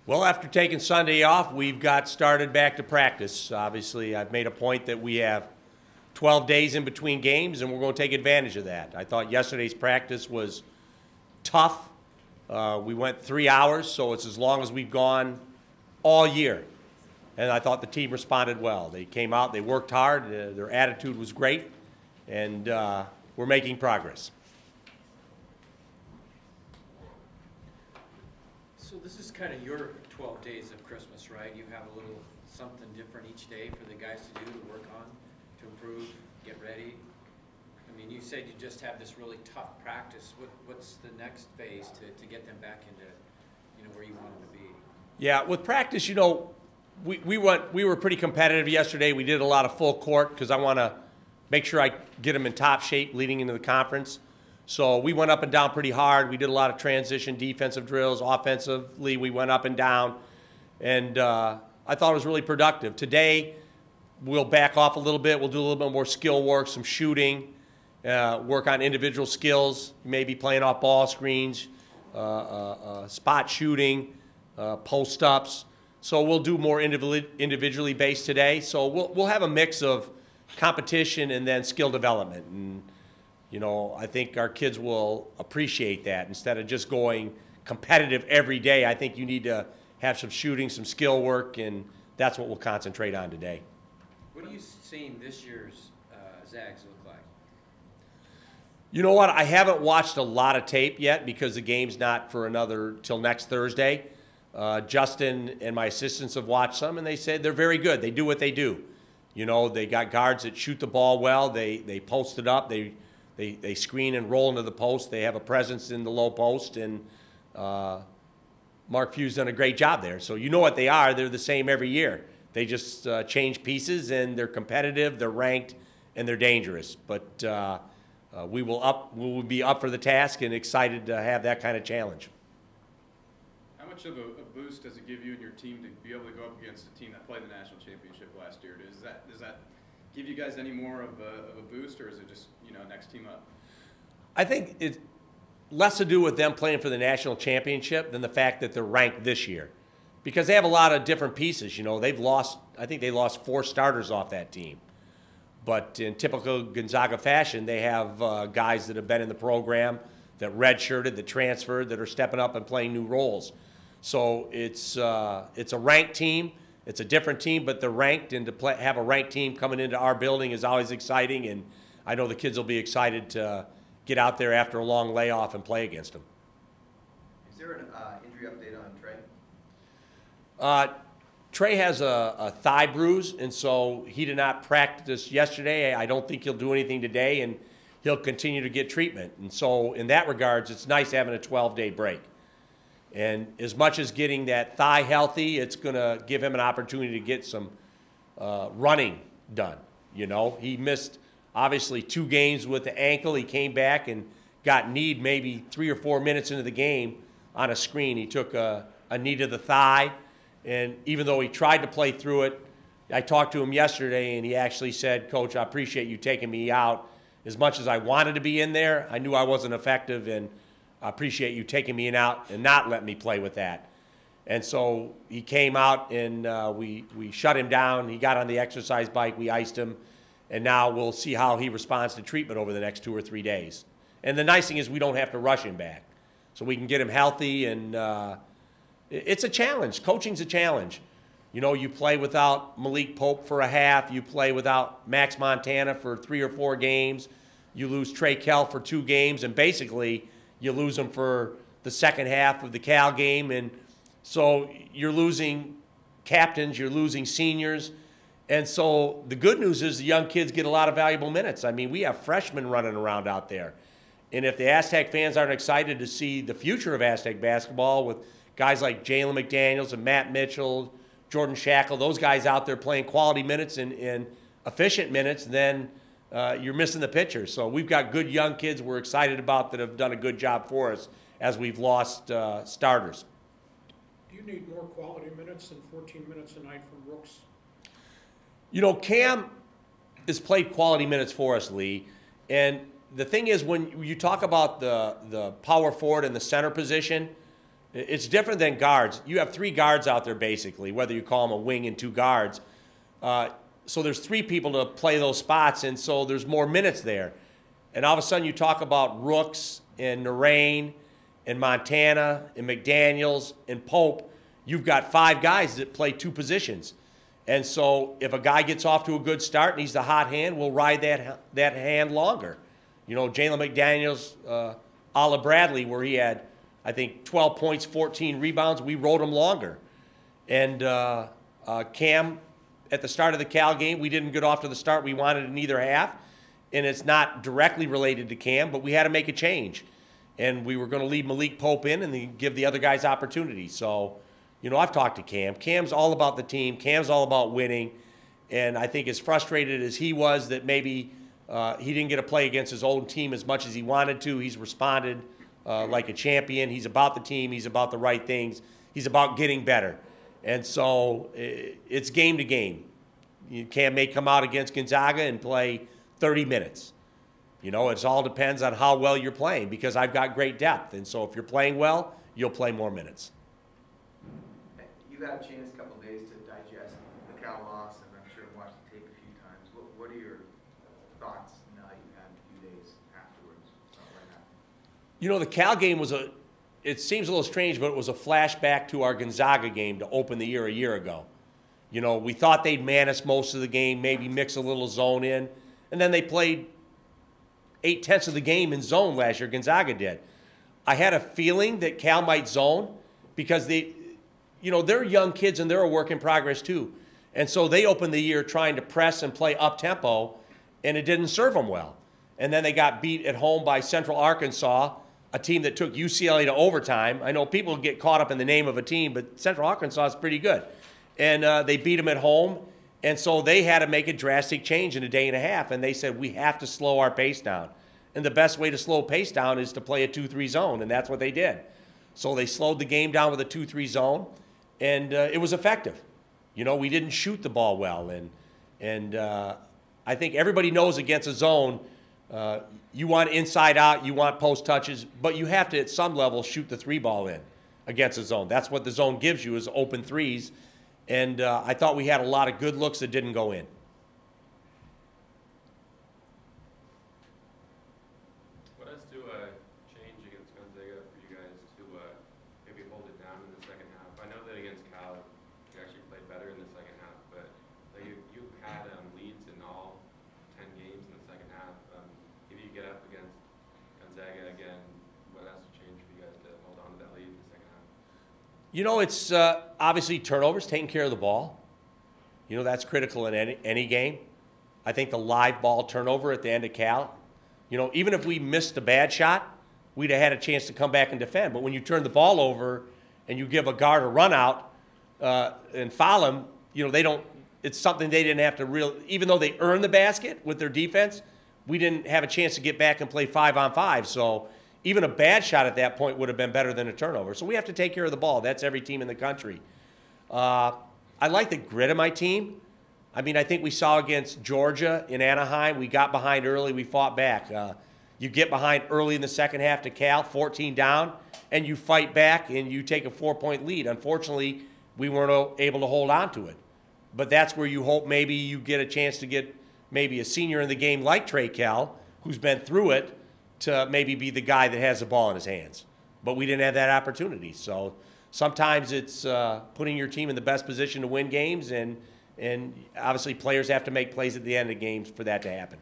Well, after taking Sunday off, we've got started back to practice. Obviously, I've made a point that we have 12 days in between games, and we're going to take advantage of that. I thought yesterday's practice was tough. We went 3 hours, so it's as long as we've gone all year. And I thought the team responded well. They came out, they worked hard, their attitude was great, and we're making progress. So this is kind of your 12 days of Christmas, right? You have a little something different each day for the guys to do, to work on, to improve, get ready. I mean, you said you just have this really tough practice. What's the next phase to get them back into, where you want them to be? Yeah, with practice, we were pretty competitive yesterday. We did a lot of full court because I want to make sure I get them in top shape leading into the conference. So we went up and down pretty hard. We did a lot of transition defensive drills. Offensively, we went up and down. And I thought it was really productive. Today, we'll back off a little bit. We'll do a little bit more skill work, some shooting, work on individual skills, maybe playing off ball screens, spot shooting, post-ups. So we'll do more individually based today. So we'll have a mix of competition and then skill development. And I think our kids will appreciate that. Instead of just going competitive every day, I think you need to have some shooting, some skill work, and that's what we'll concentrate on today. What are you seeing this year's Zags look like? You know what? I haven't watched a lot of tape yet because the game's not for till next Thursday. Justin and my assistants have watched some, and they said they're very good. They do what they do. They got guards that shoot the ball well. They post it up. They screen and roll into the post. They have a presence in the low post, and Mark Few's done a great job there. So you know what they are. They're the same every year. They just change pieces, and they're competitive, they're ranked, and they're dangerous. But we will be up for the task and excited to have that kind of challenge. How much of a boost does it give you and your team to be able to go up against a team that played the national championship last year? Does that give you guys any more of a boost, or is it just next team up? I think it's less to do with them playing for the national championship than the fact that they're ranked this year, because they have a lot of different pieces. I think they lost 4 starters off that team, but in typical Gonzaga fashion, they have guys that have been in the program, that redshirted, that transferred, that are stepping up and playing new roles. So it's a ranked team. It's a different team, but they're ranked, and to have a ranked team coming into our building is always exciting, and I know the kids will be excited to get out there after a long layoff and play against them. Is there an injury update on Trey? Trey has a thigh bruise, and so he did not practice yesterday. I don't think he'll do anything today, and he'll continue to get treatment. And so in that regards, it's nice having a 12-day break. And as much as getting that thigh healthy, it's going to give him an opportunity to get some running done. He missed, obviously, 2 games with the ankle. He came back and got kneed maybe 3 or 4 minutes into the game on a screen. He took a knee to the thigh, and even though he tried to play through it, I talked to him yesterday, and he actually said, "Coach, I appreciate you taking me out. As much as I wanted to be in there, I knew I wasn't effective, and I appreciate you taking me out and not letting me play with that." And so he came out, and we shut him down. He got on the exercise bike. We iced him. And now we'll see how he responds to treatment over the next 2 or 3 days. And the nice thing is we don't have to rush him back. So we can get him healthy, and it's a challenge. Coaching's a challenge. You play without Malik Pope for a half. You play without Max Montana for 3 or 4 games. You lose Trey Kell for 2 games, and basically you lose him for the second half of the Cal game. And so you're losing captains, you're losing seniors. And so the good news is the young kids get a lot of valuable minutes. I mean, we have freshmen running around out there. And if the Aztec fans aren't excited to see the future of Aztec basketball with guys like Jalen McDaniels and Matt Mitchell, Jordan Shackle, those guys out there playing quality minutes and efficient minutes, then you're missing the picture. So we've got good young kids we're excited about that have done a good job for us as we've lost starters. Do you need more quality minutes than 14 minutes a night from Brooks? Cam has played quality minutes for us, Lee. And the thing is, when you talk about the power forward and the center position, It's different than guards. You have 3 guards out there basically, whether you call them a wing and 2 guards. So there's 3 people to play those spots, and so there's more minutes there. And all of a sudden you talk about Rooks and Narain and Montana and McDaniels and Pope. You've got 5 guys that play 2 positions. And so if a guy gets off to a good start and he's the hot hand, we'll ride that hand longer. You know, Jalen McDaniels, Ala Bradley, where he had, I think, 12 points, 14 rebounds, we rode him longer. And Cam, at the start of the Cal game, we didn't get off to the start we wanted in either half. And it's not directly related to Cam, but we had to make a change. And we were going to leave Malik Pope in and then give the other guys opportunities. So, you know, I've talked to Cam. Cam's all about the team. Cam's all about winning. And I think as frustrated as he was that maybe he didn't get to play against his old team as much as he wanted to, he's responded like a champion. He's about the team. He's about the right things. He's about getting better. And so it's game to game. Cam may come out against Gonzaga and play 30 minutes. You know, it all depends on how well you're playing because I've got great depth. And so if you're playing well, you'll play more minutes. You've had a chance a couple of days to digest the Cal loss, and I'm sure watched the tape a few times. What are your thoughts now you've had a few days afterwards? Right now? You know, the Cal game was it seems a little strange, but it was a flashback to our Gonzaga game to open the year a year ago. You know, we thought they'd man us most of the game, maybe mix a little zone in, and then they played 8/10 of the game in zone last year, Gonzaga did. I had a feeling that Cal might zone because you know, they're young kids and they're a work in progress too. And so they opened the year trying to press and play up-tempo, and it didn't serve them well. And then they got beat at home by Central Arkansas, a team that took UCLA to overtime. I know people get caught up in the name of a team, but Central Arkansas is pretty good. And they beat them at home, and so they had to make a drastic change in a day and a half, and they said, we have to slow our pace down. And the best way to slow pace down is to play a 2-3 zone, and that's what they did. So they slowed the game down with a 2-3 zone, and it was effective. You know, we didn't shoot the ball well, and I think everybody knows against a zone, you want inside out, you want post touches, but you have to, at some level, shoot the 3-ball in against a zone. That's what the zone gives you is open threes, and I thought we had a lot of good looks that didn't go in. What has to change against Gonzaga for you guys to maybe hold it down in the second half? I know that against Cal, you actually played better in the second half, but you had leads in all 10 games in the second half. If you get up against Gonzaga again, what has to change for you guys to hold on to that lead in the second half? You know, it's obviously turnovers, taking care of the ball. You know, that's critical in any game. I think the live ball turnover at the end of Cal, you know, even if we missed a bad shot, we'd have had a chance to come back and defend. But when you turn the ball over and you give a guard a run out and foul him, you know, they don't, it's something they didn't have to even though they earned the basket with their defense, we didn't have a chance to get back and play 5-on-5. So even a bad shot at that point would have been better than a turnover. So we have to take care of the ball. That's every team in the country. I like the grit of my team. I mean, I think we saw against Georgia in Anaheim, we got behind early, we fought back. You get behind early in the second half to Cal, 14 down, and you fight back and you take a 4-point lead. Unfortunately, we weren't able to hold on to it. But that's where you hope maybe you get a chance to get maybe a senior in the game like Trey Kell, who's been through it, to maybe be the guy that has the ball in his hands. But we didn't have that opportunity. So sometimes it's putting your team in the best position to win games, and obviously players have to make plays at the end of games for that to happen.